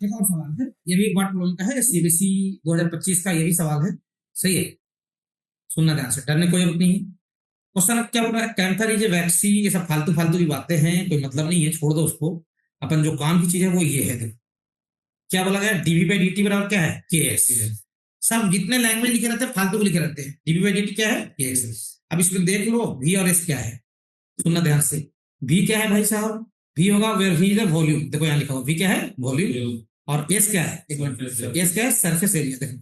एक और सवाल है, ये भी एक बार प्रॉब्लम का है, सीबीएसई 2025 का ये भी सवाल है। सही है, सुनना ध्यान से, डरने कोई जरूरत नहीं है। क्वेश्चन क्या बोल रहा है, कैंसर इज ए वैक्सीन, ये सब फालतू फालतू की बातें हैं, कोई मतलब नहीं है, छोड़ दो उसको। अपन जो काम की चीज है वो ये है, देखो क्या बोला गया, डीवी बाई डी टी बराबर क्या है, के एस। सब जितने लैंग्वेज लिखे रहते हैं फालतू को लिखे रहते हैं, डीवी बाई डी टी क्या है, के एस। अब इसमें देख लो वी और एस क्या है, सुनना ध्यान से। वी क्या है भाई साहब, वी होगा where V is the volume, देखो यहाँ लिखा हुआ वी क्या है, वॉल्यूम। और एस क्या है, एक मिनट, एस क्या है, सरफेस एरिया, देखो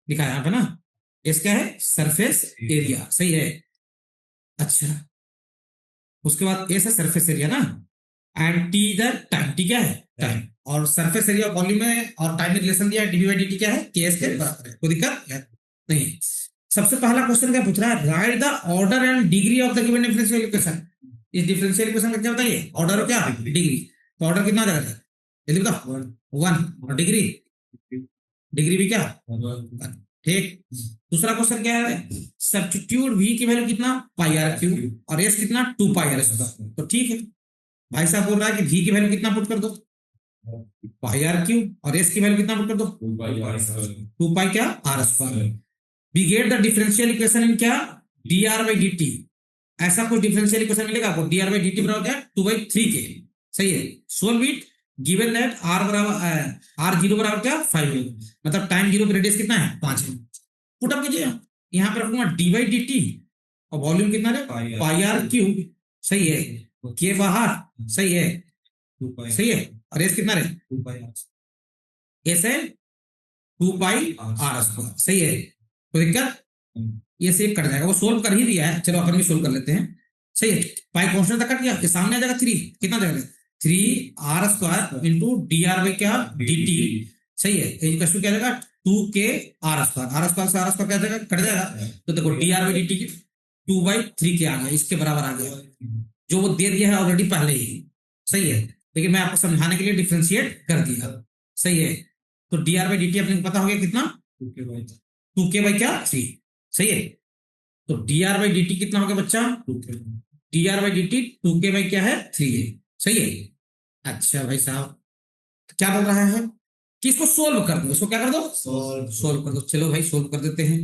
लिखा है यहाँ पे ना, एस क्या है, सरफेस एरिया, सही है। अच्छा, उसके बाद एस है सरफेस एरिया ना, एंड टी इधर टाइम, टी क्या है, टाइम। और सरफेस एरिया वॉल्यूम में और टाइम में रिलेशन दिया है, डीवी बाई डी टी क्या है, के एस के बराबर है, कोई दिक्कत है नहीं। सबसे पहला क्वेश्चन क्या पूछ रहा है, right the order and degree of the given differential equation. इस डिफरेंशियल इक्वेशन का क्या बताइए, ऑर्डर और क्या, डिग्री। तो ऑर्डर कितना आ जाएगा, जल्दी बताओ, वन। और डिग्री, डिग्री भी क्या, वन। ठीक। दूसरा क्वेश्चन क्या है, सब्स्टिट्यूट वी की वैल्यू कितना, पाई आर क्यू, और एस कितना, टू पाई आर स्क्वायर। तो ठीक है, भाई साहब बोल रहा है कि वी की वैल्यू कितना पुट कर दो, पाई आर क्यू, और एस की वैल्यू कितना पुट कर दो, टू पाई क्या, R square. We get the differential equation in क्या, D R by D T. ऐसा कोई डिफरेंशियल इक्वेशन मिलेगा आपको, D R by D T बराबर क्या, टू बाई थ्री के। सही है, solve it, given that R बराबर आर जीरो बराबर क्या, फाइव है, मतलब टाइम जीरो पे रेडियस कितना है, पांच है। पुट अप कीजिए, यहाँ पे रखूंगा डी बाई डी टी, और वॉल्यूम कितना है, पाई आर क्यू। सही है, के बाहर, सही है, सही है। और एस कितना रहे, एस है टू पाई आर स्क्वायर, सही है। कोई दिक्कत, ये से कट जाएगा, वो सोल्व कर ही दिया है, चलो अपन भी सोल्व कर लेते हैं। सही है, पाई कॉन्स्टेंट तक कट गया, ये सामने आ जाएगा थ्री, कितना जाएगा, three R square into D R by क्या, डी टी। सही है, क्या जाएगा, टू के आर स्क्वायर, आर स्क्वायर से आर स्क्वायर क्या जाएगा, कट जाएगा। तो देखो D R by D T two by three के आ गया, इसके बराबर आ गया, जो वो दे दिया है ऑलरेडी पहले ही। सही है, लेकिन मैं आपको समझाने के लिए डिफ्रेंशिएट कर दिया। सही है, तो D R by D T अपने को पता हो गया कितना, टू के बाई क्या, थ्री। सही है, तो D R by D T कितना हो गया बच्चा, D R by D T two K by क्या है, थ्री है। सही है। अच्छा भाई साहब, तो क्या बोल रहा है कि इसको सोल्व कर दो, इसको क्या कर दो, सोल्व कर दो। चलो भाई सोल्व कर देते हैं।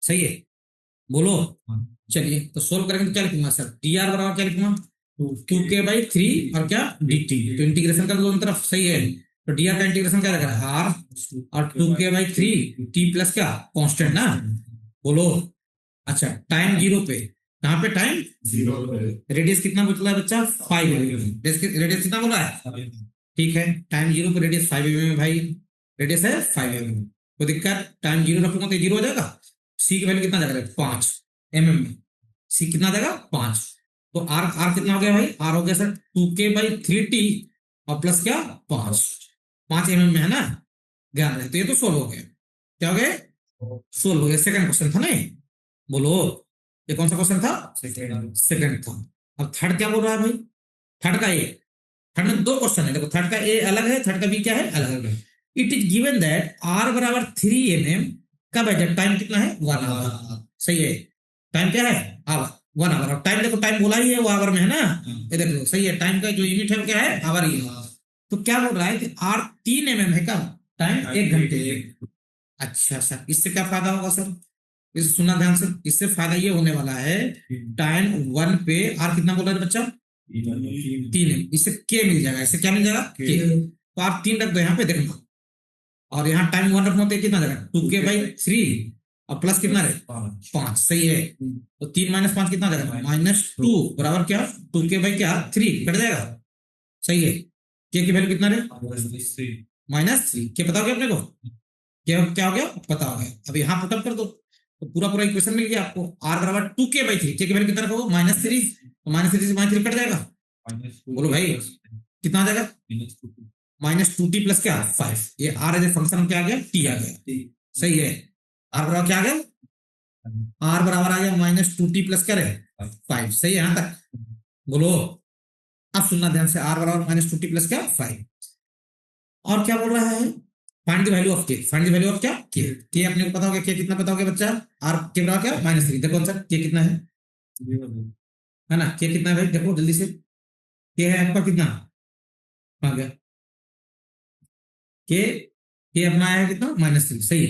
सही है, बोलो। चलिए तो सोल्व करेंगे तो क्या लिखूंगा सर, डी आर बराबर क्या लिखूंगा, टू के बाई थ्री और क्या, डी टी। तो इंटीग्रेशन कर दो दोनों तरफ। सही है, तो डी आर का इंटीग्रेशन क्या लग रहा है, आर, और to K by three T plus क्या, कांस्टेंट ना, बोलो। अच्छा, टाइम जीरो पे, कहाँ पे टाइम जीरो, रेडियस कितना बोला है बच्चा, फाइव रेडियस कितना बोला है, ठीक है, टाइम जीरो पे रेडियस फाइव एम है भाई, रेडियस है फाइव एम। कोई दिक्कत, टाइम जीरो रखूंगा तो जीरो हो जाएगा। सी की वैल्यू कितना जाएगा, पांच एम एम में, सी कितना जाएगा, पांच। तो आर, आर कितना हो गया भाई, आर हो गया sir to K by three T और प्लस क्या, पांच, पांच एम एम में है ना, ध्यान रहे। तो ये तो सोल्व हो गया, क्या हो गया, सोल्व हो गया। सेकंड क्वेश्चन था नहीं, बोलो ये कौन सा क्वेश्चन था, सेकंड था। अब थर्ड क्या बोल रहा है भाई, थर्ड का ए, थर्ड में दो क्वेश्चन है, देखो थर्ड का ए अलग है, थर्ड का बी क्या है, अलग है। It is given that R बराबर थ्री एम एम, कब है, जब टाइम कितना है, वन आवर। सही है, टाइम क्या है, आवर, वन आवर। टाइम देखो, टाइम बोला ही है वो आवर में है ना, ये देखो सही है, टाइम का जो यूनिट है वो क्या है, आवर ही है। तो क्या बोल रहा है कि आर तीन एम एम है, कब, टाइम एक घंटे। अच्छा सर, इससे क्या फायदा होगा सर, इसे सुनना ध्यान से, इससे फायदा ये होने वाला है, टाइम वन पे आर कितना बोल रहा है बच्चा, तीन है, इससे के मिल जाएगा, इससे क्या मिल जाएगा, के। तो आप तीन रख दो यहाँ पे, देखना, और यहाँ टाइम वन रखना तो कितना जाएगा, टू के बाई थ्री, और प्लस कितना रहे, पांच। सही है, तो तीन माइनस पांच कितना जाएगा, माइनस टू बराबर क्या, टू के बाई क्या, थ्री, कट जाएगा। सही है, के की वैल्यू कितना रहे, माइनस थ्री। के पता हो गया अपने को, क्या क्या हो गया, पता हो गया। अब यहाँ पुटअप कर दो, तो पूरा पूरा इक्वेशन मिल गया आपको, आर बराबर टू के बाई थ्री, के की वैल्यू कितना रखोगे, माइनस थ्री, तो माइनस थ्री से माइनस थ्री कट जाएगा, बोलो भाई कितना आ जाएगा, माइनस टू टी प्लस क्या, फाइव। ये आर एज ए फंक्शन क्या आ गया, टी आ गया। सही है, आर बराबर क्या आ गया, आर बराबर आ गया माइनस टू टी प्लस क्या रहे, फाइव। सही है यहाँ तक, बोलो। अब सुनना ध्यान से, आर बराबर माइनस टू टी प्लस क्या, फाइव। और क्या बोल रहा है, फाइंड द वैल्यू ऑफ के, फाइंड द वैल्यू ऑफ क्या, के अपने को पता हो गया, के कितना पता हो गया बच्चा, आर के बराबर क्या, माइनस थ्री। देखो आंसर के कितना है ना, के कितना है भाई, देखो जल्दी से, के है आपका कितना, आ गया, के अपना है कितना -3, सही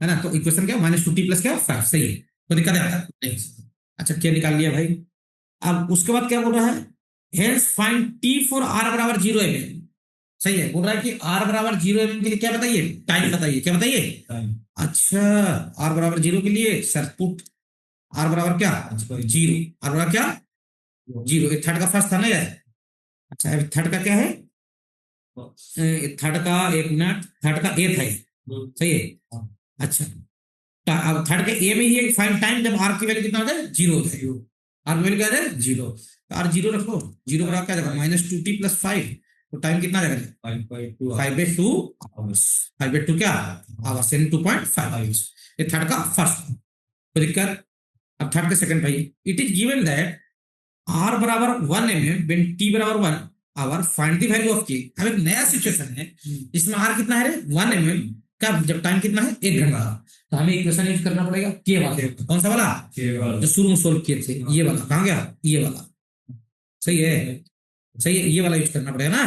है ना। तो इक्वेशन क्या -2t प्लस क्या 5, सही है। तो दिक्कत है। अच्छा क्या निकाल लिया भाई। अब उसके बाद क्या बोल रहा है, hence find T for R बराबर 0 mm, सही है। बोल रहा है कि आर बराबर 0 mm के लिए क्या बताइए, टाइम बताइए, क्या बताइए टाइम। अच्छा आर बराबर 0 के लिए सर पुट आर बराबर क्या 0, आर बराबर क्या 0, थर्ड का फर्स्ट था ना यार। अच्छा अब थर्ड का क्या है, थर्ड का एक मिनट, थर्ड का ए था ये, सही है। अच्छा अब थर्ड के ए में ही है फाइंड टाइम जब आर की वैल्यू कितना हो जाए 0 हो जाए, आर की वैल्यू क्या है 0, तो आर 0 रख लो, 0 बराबर क्या जाएगा -2t प्लस 5, तो टाइम कितना जाएगा 5/2 आवर्स, 5/2 क्या आवर्स यानी 2.5 आवर्स। ये थर्ड का फर्स्ट, कोई दिक्कत। अब थर्ड का सेकंड भाई, it is given that R बराबर 1 mm व्हेन टी बराबर 1 hour find the value of K. अब एक नया सिचुएशन है इसमें आर कितना है रे 1 mm का, जब टाइम कितना है 1 घंटा, तो हमें इक्वेशन यूज करना पड़ेगा के वाला, कौन सा वाला जो शुरू में सोल्व किए थे, ये वाला कहां गया, ये वाला, सही है, सही है, ये वाला यूज करना पड़ेगा ना।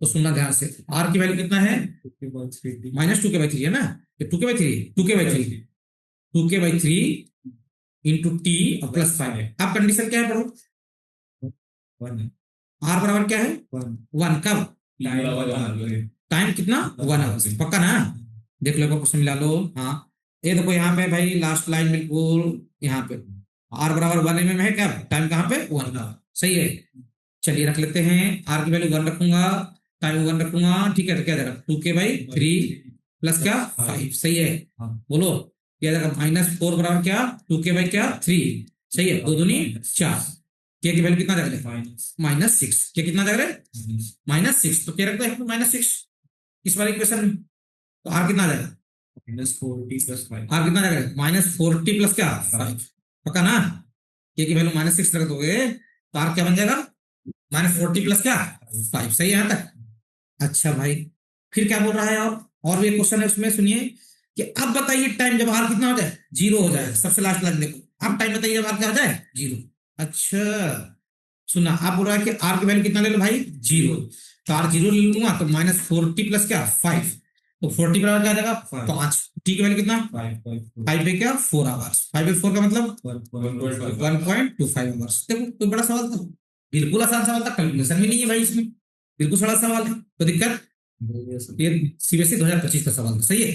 तो सुनना ध्यान से, आर की वैल्यू कितना है -2k/3 है ना, 2k/3 2k/3 2k/3 into T plus 5, अब कंडीशन क्या है पढ़ो, आर बराबर क्या है 1, कब टाइम कितना 1 आवर्स, पक्का ना। देख लो क्वेश्चन मिला लो, हाँ ये देखो यहाँ पे भाई लास्ट लाइन बिल्कुल यहाँ पे आर बराबर 1 mm है, क्या टाइम कहाँ पे 1 आवर, सही है। चलिए रख लेते हैं, आर की वैल्यू 1 रखूंगा, टाइम 1 रखूंगा, ठीक है। तो क्या जाएगा 2k/3 प्लस क्या 5, सही है। बोलो क्या जाएगा -4 बराबर क्या 2k/3, सही है, 2 दूनी 4, के की वैल्यू कितना जाएगा -6, के कितना जाएगा -6, तो क्या रखते हैं -6 इस वाले इक्वेशन में, तो आर कितना जाएगा -40 प्लस 5, आर कितना जाएगा -40 प्लस क्या 5, पक्का ना। के की वैल्यू -6 रख दोगे तो आर क्या बन जाएगा -40 प्लस क्या 5, सही है यहाँ तक। अच्छा भाई फिर क्या बोल रहा है, और भी एक क्वेश्चन है उसमें, सुनिए कि अब बताइए टाइम जब आर कितना हो जाए 0 हो जाए, सबसे लास्ट लाइन देखो, अब टाइम बताइए जब आर क्या हो जाए 0। अच्छा सुना, आप बोल रहा है कि आर की वैल्यू कितना ले लो भाई 0, तो आर 0 ले लूंगा तो -40 प्लस क्या 5, तो 40 बराबर क्या जाएगा 5, टी की वैल्यू कितना 5 पे क्या 4 आवर्स, 5/4 का मतलब 1.25 आवर्स। देखो कोई बड़ा सवाल था, बिल्कुल आसान सवाल था, कैलकुलेशन भी नहीं है भाई इसमें, बिल्कुल बड़ा सवाल है, तो दिक्कत ये सीबीएसई 2025 का सवाल था, सही है।